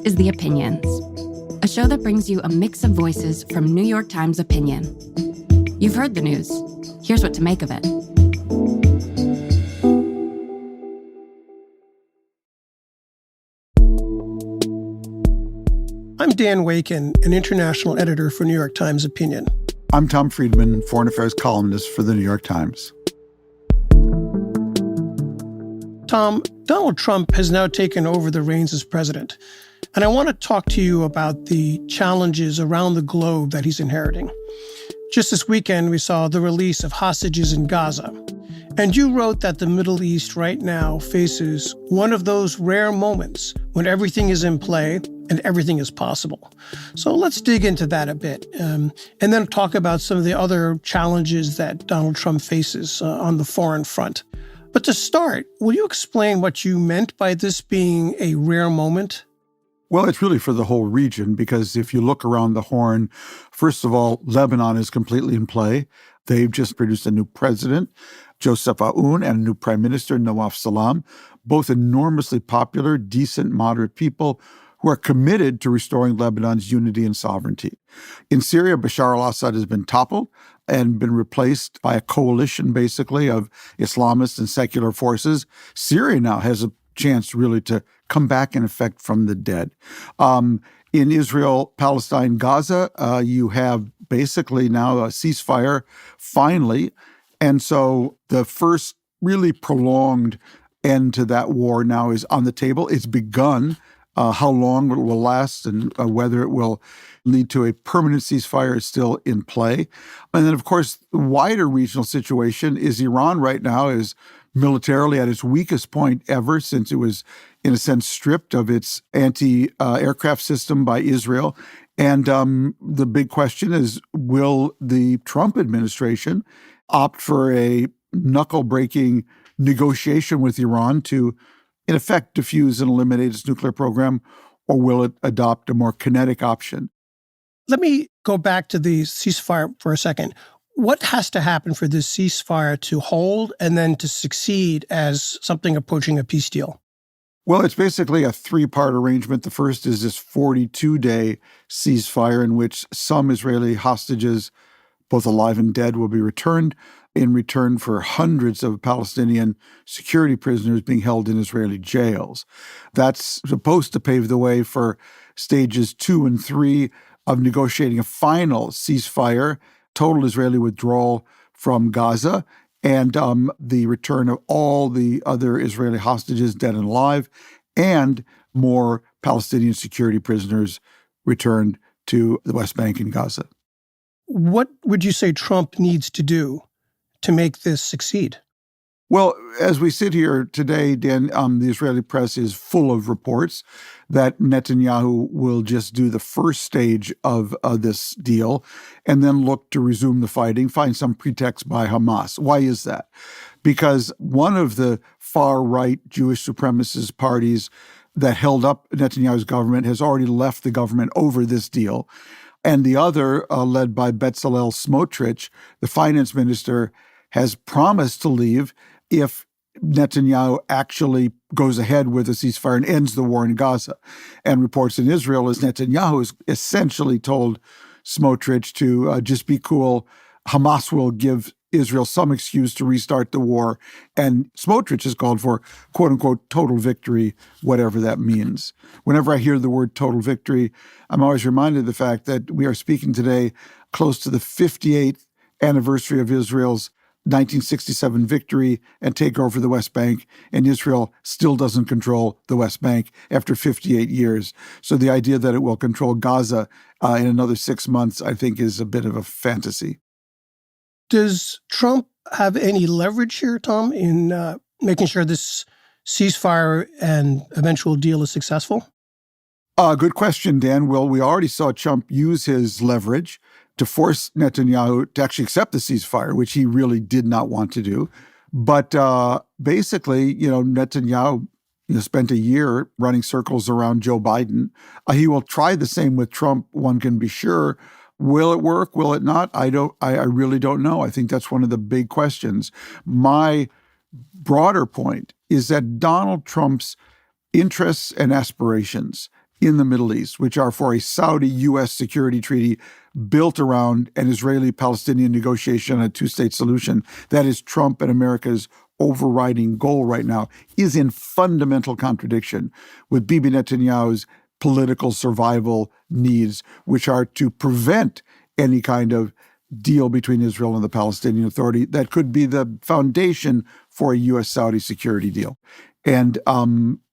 is The Opinions, a show that brings you a mix of voices from New York Times opinion. You've heard the news. Here's what to make of it. I'm Dan Wakin, an international editor for New York Times Opinion. I'm Tom Friedman, foreign affairs columnist for the New York Times. Tom, Donald Trump has now taken over the reins as president, and I want to talk to you about the challenges around the globe that he's inheriting. Just this weekend, we saw the release of hostages in Gaza, and you wrote that the Middle East right now faces one of those rare moments when everything is in play and everything is possible. So let's dig into that a bit, and then talk about some of the other challenges that Donald Trump faces on the foreign front. But to start, will you explain what you meant by this being a rare moment? Well, it's really for the whole region, because if you look around the Horn, first of all, Lebanon is completely in play. They've just produced a new president, Joseph Aoun, and a new prime minister, Nawaf Salam, both enormously popular, decent, moderate people who are committed to restoring Lebanon's unity and sovereignty. In Syria, Bashar al-Assad has been toppled and been replaced by a coalition, basically, of Islamist and secular forces. Syria now has a chance, really, to come back, in effect, from the dead. In Israel, Palestine, Gaza, you have basically now a ceasefire, finally. And so the first really prolonged end to that war now is on the table. It's begun. How long it will last and whether it will lead to a permanent ceasefire is still in play. And then, of course, the wider regional situation is Iran right now is militarily at its weakest point ever, since it was, in a sense, stripped of its anti-aircraft system by Israel. And the big question is, will the Trump administration opt for a knuckle-breaking negotiation with Iran to, in effect, defuse and eliminate its nuclear program, or will it adopt a more kinetic option? Let me go back to the ceasefire for a second. What has to happen for this ceasefire to hold and then to succeed as something approaching a peace deal? Well, it's basically a three-part arrangement. The first is this 42-day ceasefire in which some Israeli hostages, both alive and dead, will be returned in return for hundreds of Palestinian security prisoners being held in Israeli jails. That's supposed to pave the way for stages 2 and 3 of negotiating a final ceasefire, total Israeli withdrawal from Gaza, and the return of all the other Israeli hostages, dead and alive, and more Palestinian security prisoners returned to the West Bank and Gaza. What would you say Trump needs to do to make this succeed? Well, as we sit here today, Dan, the Israeli press is full of reports that Netanyahu will just do the first stage of this deal and then look to resume the fighting, find some pretext by Hamas. Why is that? Because one of the far-right Jewish supremacist parties that held up Netanyahu's government has already left the government over this deal. And the other, led by Bezalel Smotrich, the finance minister, has promised to leave if Netanyahu actually goes ahead with a ceasefire and ends the war in Gaza. And reports in Israel is Netanyahu has essentially told Smotrich to just be cool. Hamas will give Israel some excuse to restart the war. And Smotrich has called for, quote unquote, total victory, whatever that means. Whenever I hear the word total victory, I'm always reminded of the fact that we are speaking today close to the 58th anniversary of Israel's 1967 victory and takeover of the West Bank, and Israel still doesn't control the West Bank after 58 years. So the idea that it will control Gaza in another 6 months, I think, is a bit of a fantasy. Does Trump have any leverage here, Tom, in making sure this ceasefire and eventual deal is successful? Good question, Dan. Well, we already saw Trump use his leverage to force Netanyahu to actually accept the ceasefire, which he really did not want to do. But basically, Netanyahu spent a year running circles around Joe Biden. He will try the same with Trump, one can be sure. Will it work? Will it not? I really don't know. I think that's one of the big questions. My broader point is that Donald Trump's interests and aspirations in the Middle East, which are for a Saudi-U.S. security treaty built around an Israeli-Palestinian negotiation on a two-state solution, that is Trump and America's overriding goal right now, is in fundamental contradiction with Bibi Netanyahu's political survival needs, which are to prevent any kind of deal between Israel and the Palestinian Authority that could be the foundation for a U.S.-Saudi security deal. And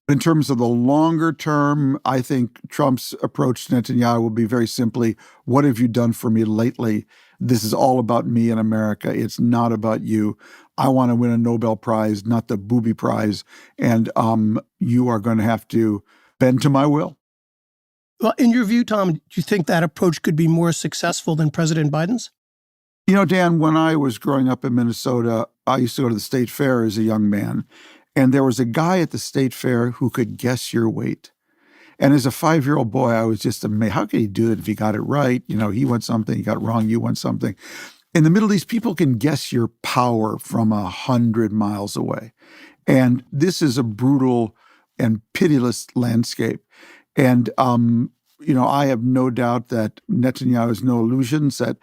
in terms of the longer term, I think Trump's approach to Netanyahu will be very simply, what have you done for me lately? This is all about me and America. It's not about you. I want to win a Nobel Prize, not the booby prize. And you are going to have to bend to my will. Well, in your view, Tom, do you think that approach could be more successful than President Biden's? You know, Dan, when I was growing up in Minnesota, I used to go to the state fair as a young man. And there was a guy at the state fair who could guess your weight. And as a 5-year-old boy, I was just amazed. How could he do it if he got it right? You know, he won something, he got it wrong, you won something. In the Middle East, people can guess your power from 100 miles away. And this is a brutal and pitiless landscape. And, I have no doubt that Netanyahu has no illusions that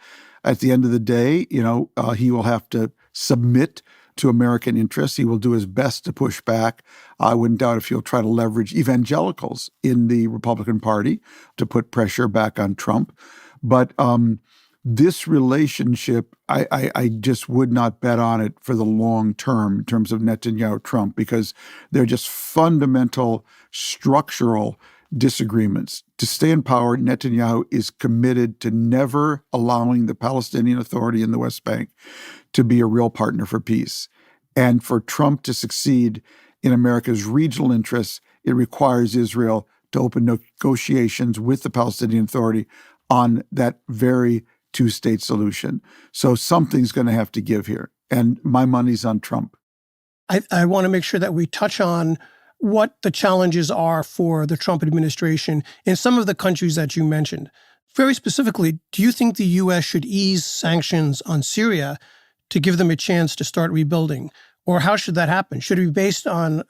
at the end of the day, he will have to submit to American interests. He will do his best to push back. I wouldn't doubt if he'll try to leverage evangelicals in the Republican Party to put pressure back on Trump. But this relationship, I just would not bet on it for the long term in terms of Netanyahu-Trump, because they're just fundamental structural disagreements. To stay in power, Netanyahu is committed to never allowing the Palestinian Authority in the West Bank to be a real partner for peace. And for Trump to succeed in America's regional interests, it requires Israel to open negotiations with the Palestinian Authority on that very two-state solution. So something's going to have to give here. And my money's on Trump. I want to make sure that we touch on what the challenges are for the Trump administration in some of the countries that you mentioned. Very specifically, do you think the U.S. should ease sanctions on Syria to give them a chance to start rebuilding? Or how should that happen? Should it be based on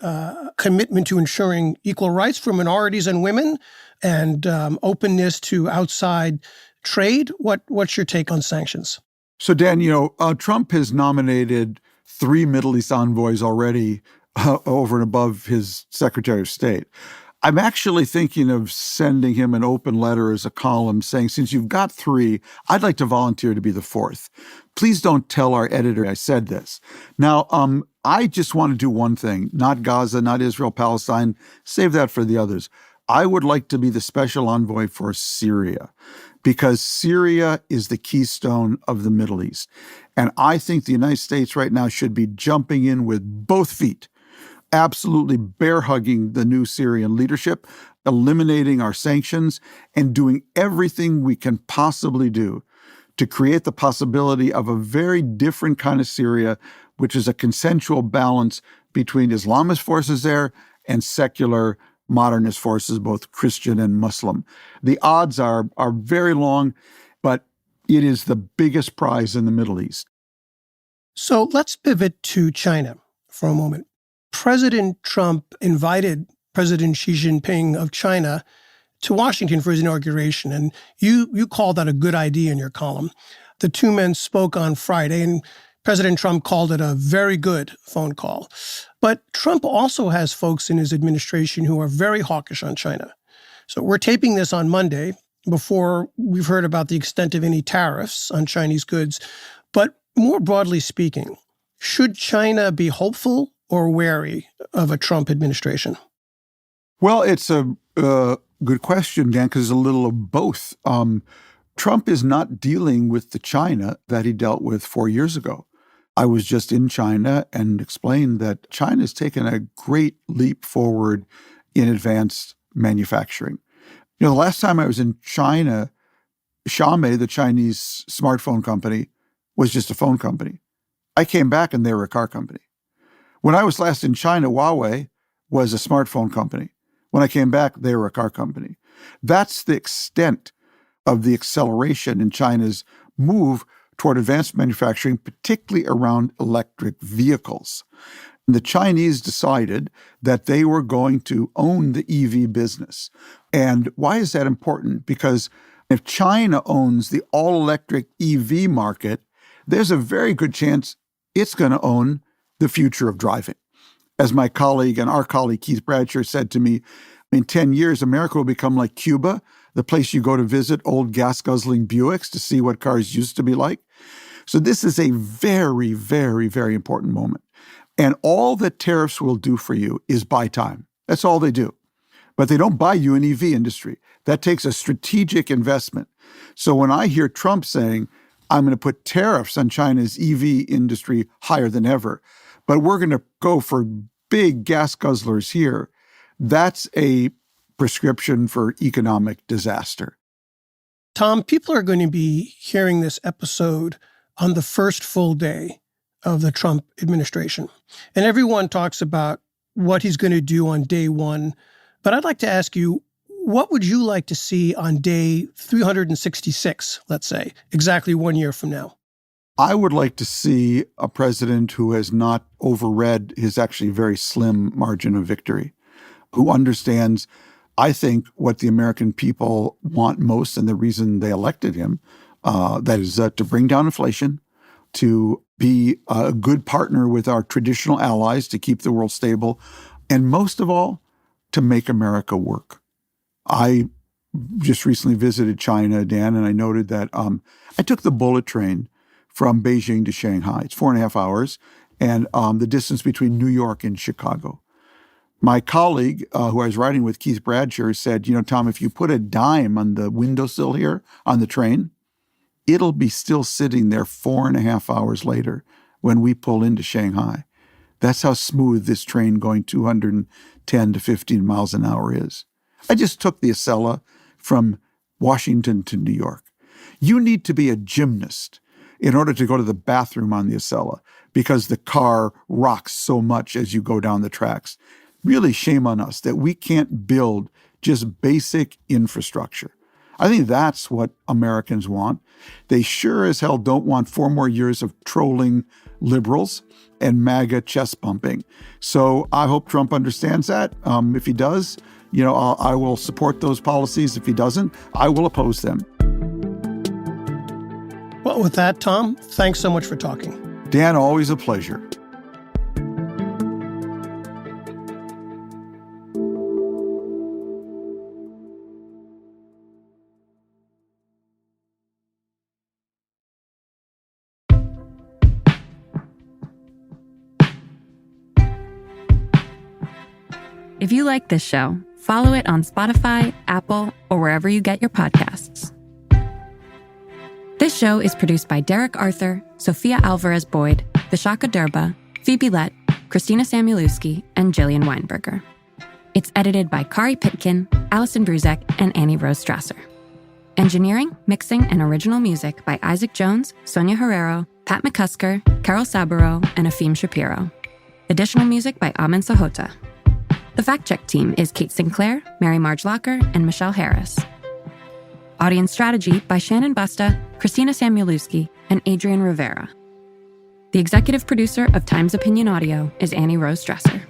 commitment to ensuring equal rights for minorities and women and openness to outside trade? What's your take on sanctions? So, Dan, Trump has nominated 3 Middle East envoys already over and above his Secretary of State. I'm actually thinking of sending him an open letter as a column saying, since you've got 3, I'd like to volunteer to be the 4th. Please don't tell our editor I said this. Now, I just want to do one thing, not Gaza, not Israel, Palestine. Save that for the others. I would like to be the special envoy for Syria, because Syria is the keystone of the Middle East. And I think the United States right now should be jumping in with both feet, absolutely bear-hugging the new Syrian leadership, eliminating our sanctions, and doing everything we can possibly do to create the possibility of a very different kind of Syria, which is a consensual balance between Islamist forces there and secular modernist forces, both Christian and Muslim. The odds are very long, but it is the biggest prize in the Middle East. So let's pivot to China for a moment. President Trump invited President Xi Jinping of China to Washington for his inauguration, and you called that a good idea in your column. The two men spoke on Friday, and President Trump called it a very good phone call. But Trump also has folks in his administration who are very hawkish on China. So we're taping this on Monday before we've heard about the extent of any tariffs on Chinese goods. But more broadly speaking, should China be hopeful or wary of a Trump administration? Well, it's a good question, Dan, because it's a little of both. Trump is not dealing with the China that he dealt with 4 years ago. I was just in China and explained that China has taken a great leap forward in advanced manufacturing. The last time I was in China, Xiaomi, the Chinese smartphone company, was just a phone company. I came back and they were a car company. When I was last in China, Huawei was a smartphone company. When I came back, they were a car company. That's the extent of the acceleration in China's move toward advanced manufacturing, particularly around electric vehicles. The Chinese decided that they were going to own the EV business. And why is that important? Because if China owns the all-electric EV market, there's a very good chance it's going to own the future of driving. As my colleague and our colleague Keith Bradshaw said to me, in 10 years, America will become like Cuba, the place you go to visit old gas-guzzling Buicks to see what cars used to be like. So this is a very, very, very important moment. And all that tariffs will do for you is buy time. That's all they do. But they don't buy you an EV industry. That takes a strategic investment. So when I hear Trump saying, I'm going to put tariffs on China's EV industry higher than ever, but we're going to go for big gas guzzlers here, that's a prescription for economic disaster. Tom, people are going to be hearing this episode on the first full day of the Trump administration. And everyone talks about what he's going to do on day one. But I'd like to ask you, what would you like to see on day 366, let's say, exactly 1 year from now? I would like to see a president who has not overread his actually very slim margin of victory, who understands, I think, what the American people want most and the reason they elected him, that is to bring down inflation, to be a good partner with our traditional allies to keep the world stable, and most of all, to make America work. I just recently visited China, Dan, and I noted that I took the bullet train from Beijing to Shanghai. It's 4.5 hours, and the distance between New York and Chicago. My colleague, who I was riding with, Keith Bradshaw, said, Tom, if you put a dime on the windowsill here on the train, it'll be still sitting there 4.5 hours later when we pull into Shanghai. That's how smooth this train going 210 to 15 miles an hour is. I just took the Acela from Washington to New York. You need to be a gymnast in order to go to the bathroom on the Acela because the car rocks so much as you go down the tracks. Really shame on us that we can't build just basic infrastructure. I think that's what Americans want. They sure as hell don't want 4 more years of trolling liberals and MAGA chest bumping. So I hope Trump understands that. If he does, I will support those policies. If he doesn't, I will oppose them. Well, with that, Tom, thanks so much for talking. Dan, always a pleasure. If you like this show, follow it on Spotify, Apple, or wherever you get your podcasts. This show is produced by Derek Arthur, Sophia Alvarez-Boyd, Vishaka Durba, Phoebe Lett, Christina Samuelewski, and Jillian Weinberger. It's edited by Kari Pitkin, Allison Bruzek, and Annie Rose Strasser. Engineering, mixing, and original music by Isaac Jones, Sonia Herrero, Pat McCusker, Carol Saburo, and Afim Shapiro. Additional music by Amin Sahota. The fact-check team is Kate Sinclair, Mary Marge Locker, and Michelle Harris. Audience strategy by Shannon Busta, Christina Samuelewski, and Adrian Rivera. The executive producer of Times Opinion Audio is Annie Rose Strasser.